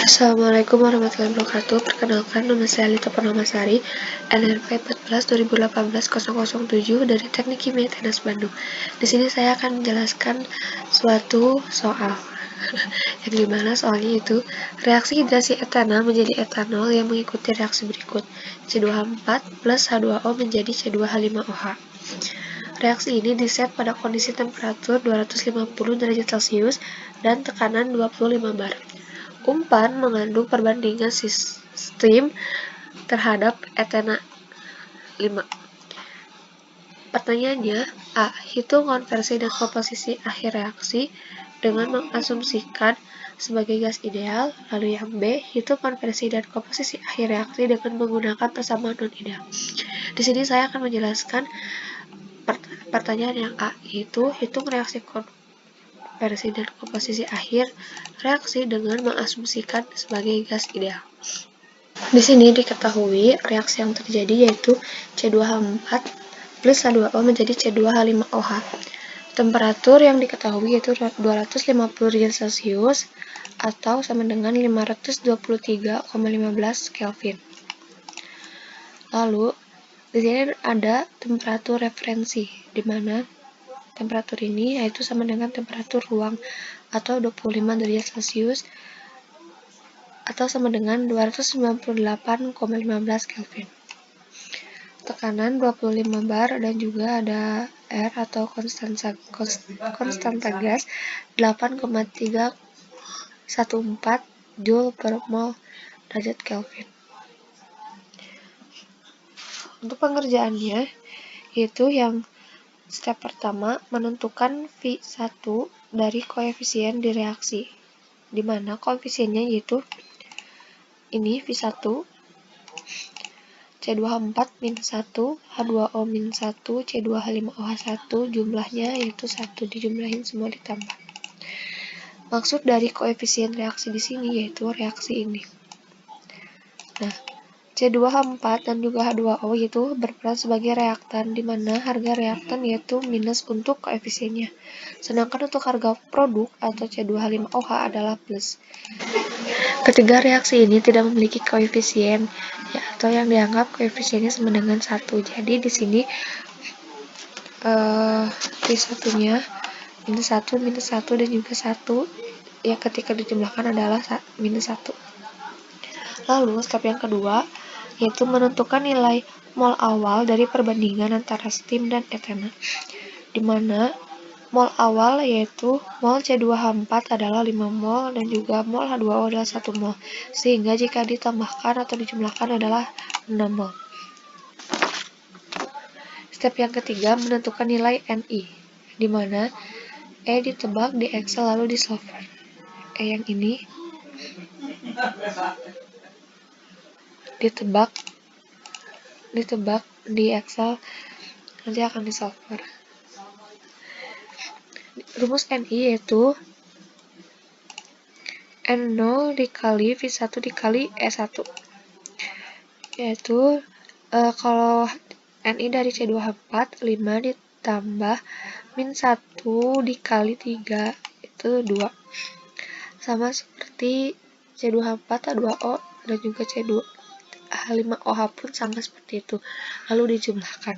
Assalamualaikum warahmatullahi wabarakatuh. Perkenalkan, nama saya Lita Purnamasari, NRP 14/2018-007 dari Teknik Kimia ITS Bandung. Di sini saya akan menjelaskan suatu soal. Yang dimana soalnya itu reaksi hidrasi etanol menjadi etanol yang mengikuti reaksi berikut. C2H4 plus H2O menjadi C2H5OH. Reaksi ini diset pada kondisi temperatur 250 derajat Celcius dan tekanan 25 bar. Umpan mengandung perbandingan sistem terhadap etana 5. Pertanyaannya, A. Hitung konversi dan komposisi akhir reaksi dengan mengasumsikan sebagai gas ideal. Lalu yang B. Hitung konversi dan komposisi akhir reaksi dengan menggunakan persamaan non-ideal. Di sini saya akan menjelaskan pertanyaan yang A, yaitu hitung reaksi konversi dan komposisi akhir reaksi dengan mengasumsikan sebagai gas ideal. Di sini diketahui reaksi yang terjadi yaitu C2H4 plus H2O menjadi C2H5OH. Temperatur yang diketahui yaitu 250 derajat Celcius atau sama dengan 523,15 Kelvin. Lalu di sini ada temperatur referensi, di mana temperatur ini yaitu sama dengan temperatur ruang atau 25 derajat Celcius atau sama dengan 298,15 Kelvin. Tekanan 25 bar dan juga ada R atau konstanta gas 8,314 Joule per mol derajat Kelvin. Untuk pengerjaannya yaitu yang step pertama, menentukan V1 dari koefisien di reaksi, di mana koefisiennya yaitu ini V1, C2H4 minus 1, H2O minus 1, C2H5OH1, jumlahnya yaitu 1, dijumlahin semua ditambah. Maksud dari koefisien reaksi di sini yaitu reaksi ini. Nah, C2H4 dan juga H2O itu berperan sebagai reaktan, di mana harga reaktan yaitu minus untuk koefisiennya. Sedangkan untuk harga produk atau C2H5OH adalah plus. Ketiga reaksi ini tidak memiliki koefisien ya, atau yang dianggap koefisiennya sama dengan 1. Jadi di sini P1-nya minus 1 dan juga 1 ya, ketika dijumlahkan adalah minus 1. Lalu step yang kedua yaitu menentukan nilai mol awal dari perbandingan antara steam dan etana, di mana mol awal yaitu mol C2H4 adalah 5 mol dan juga mol H2O adalah 1 mol, sehingga jika ditambahkan atau dijumlahkan adalah 6 mol. Step yang ketiga menentukan nilai NI, di mana E ditebak di Excel lalu di solver. E yang ini ditebak di Excel, nanti akan di solver. Rumus NI yaitu N0 dikali V1 dikali E1, yaitu kalau NI dari C2H4 5 ditambah min 1 dikali 3 itu 2, sama seperti C2H4 H2O dan juga C2H5OH pun sama seperti itu, lalu dijumlahkan.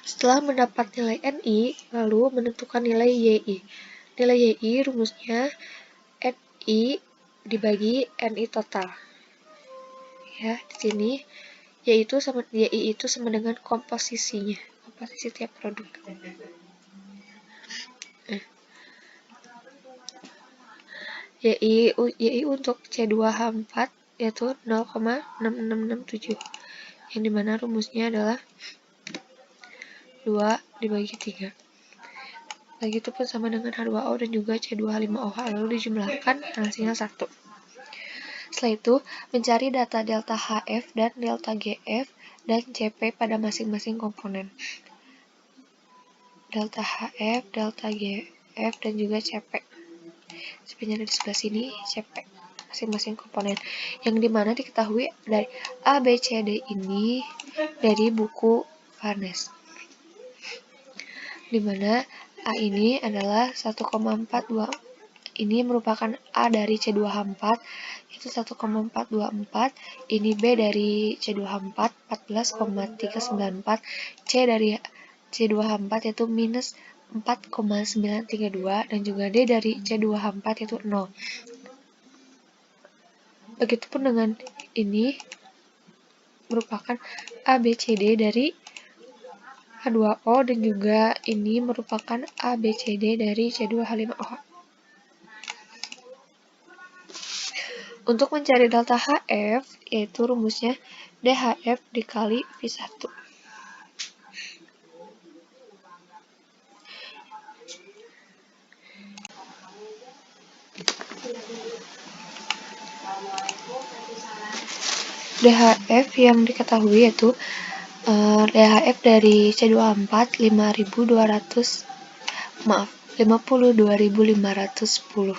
Setelah mendapat nilai NI, lalu menentukan nilai YI. Nilai YI rumusnya NI dibagi NI total. Ya, di sini YI itu sama dengan komposisi tiap produk. YI untuk C2H4 yaitu 0,6667, yang dimana rumusnya adalah 2 dibagi 3. Begitupun sama dengan H2O dan juga C2H5OH, lalu dijumlahkan hasilnya 1. Setelah itu, mencari data delta HF dan delta GF dan CP pada masing-masing komponen. Delta HF, delta GF, dan juga CP. CP-nya ada di sebelah sini, CP masing-masing komponen. Yang dimana diketahui dari A, B, C, D ini dari buku Farnes. Dimana A ini adalah 1,42 ini merupakan A dari C2H4 itu 1,424, ini B dari C2H4 14,394, C dari C2H4 itu minus 4,932, dan juga D dari C2H4 itu 0. Begitupun dengan ini merupakan ABCD dari H2O, dan juga ini merupakan ABCD dari C2H5OH. Untuk mencari delta HF, yaitu rumusnya DHF dikali V1. DHF yang diketahui yaitu DHF dari C2H4 52.510,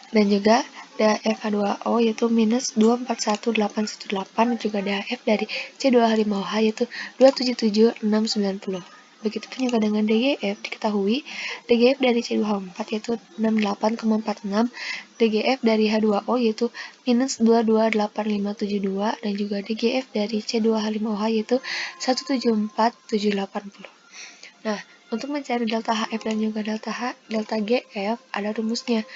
dan juga DHF H2O yaitu minus 241818, dan juga DHF dari C2H5OH yaitu 277690. Begitupun juga dengan DGF diketahui DGF dari C2H4 yaitu 68,46, DGF dari H2O yaitu minus 228572, dan juga DGF dari C2H5OH yaitu 174780. Nah, untuk mencari delta HF dan juga delta GF ada rumusnya,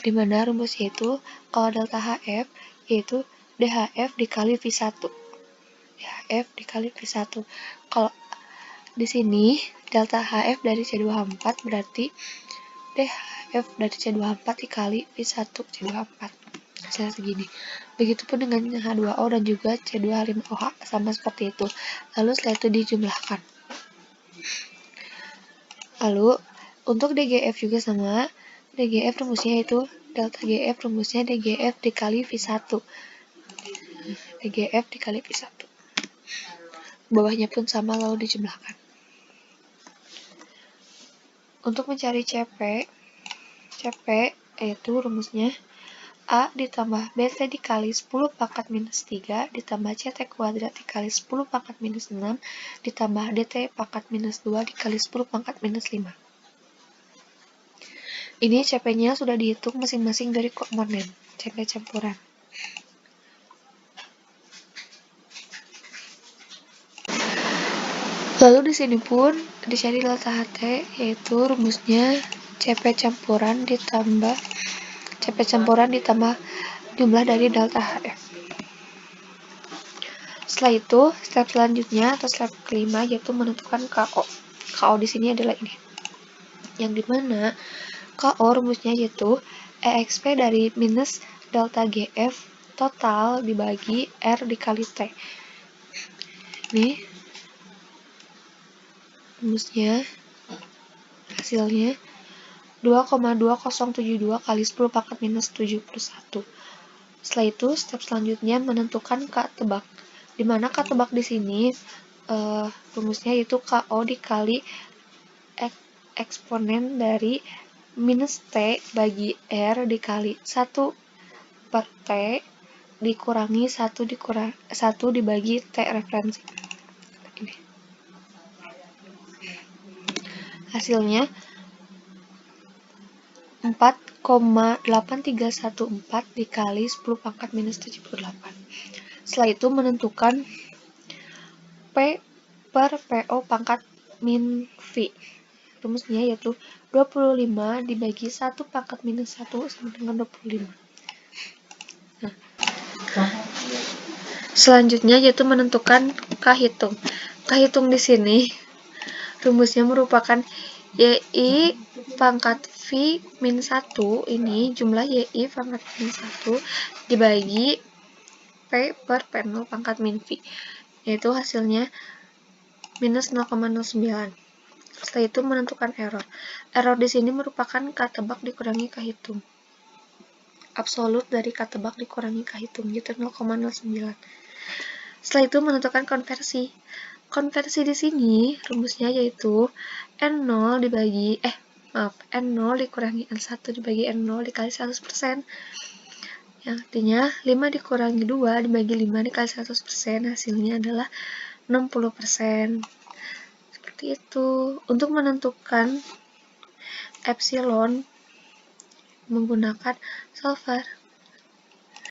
di mana rumusnya itu kalau delta HF yaitu DHF dikali V1. DHF dikali V1. Kalau di sini delta HF dari C2H4 berarti DHF dari C2H4 dikali V1 C2H4. Hasilnya segini. Begitupun dengan H2O dan juga C2H5OH sama seperti itu. Lalu setelah itu dijumlahkan. Lalu untuk DGF juga sama. DGF rumusnya itu delta GF rumusnya DGF dikali V1. DGF dikali V1. Bawahnya pun sama lalu dijumlahkan. Untuk mencari CP yaitu rumusnya A ditambah BC dikali 10 pangkat minus 3 ditambah CT kuadrat dikali 10 pangkat minus 6 ditambah DT pangkat minus 2 dikali 10 pangkat minus 5. Ini CP-nya sudah dihitung masing-masing dari komponen CP campuran. Lalu di sini pun dicari delta HT yaitu rumusnya CP campuran ditambah jumlah dari delta HF. Setelah itu, step selanjutnya atau step kelima yaitu menentukan KO. KO di sini adalah ini. Yang dimana KO rumusnya yaitu EXP dari minus delta GF total dibagi R dikali T. Ini rumusnya hasilnya 2,2072 kali 10 pangkat minus 71. Setelah itu, step selanjutnya menentukan K tebak. Di mana K tebak di sini rumusnya yaitu KO dikali eksponen dari minus T bagi R dikali 1 per T dikurangi 1 dibagi T referensi. Ini. Hasilnya 4,8314 dikali 10 pangkat minus 78. Setelah itu menentukan P per PO pangkat min V. Rumusnya yaitu 25 dibagi 1 pangkat minus 1 sama dengan 25. Nah, selanjutnya yaitu menentukan K hitung. K hitung di sini rumusnya merupakan YI pangkat V min 1, ini jumlah YI pangkat min 1 dibagi P per P0 pangkat min V, yaitu hasilnya minus 0,09. Setelah itu menentukan error. Error di sini merupakan K tebak dikurangi K hitung. Absolut dari K tebak dikurangi K hitung, yaitu 0,09. Setelah itu menentukan konversi. Konversi di sini rumusnya yaitu N0 dikurangi N1 dibagi N0 dikali 100%. Yang artinya 5 dikurangi 2 dibagi 5 dikali 100%, hasilnya adalah 60%. Seperti itu. Untuk menentukan epsilon menggunakan solver.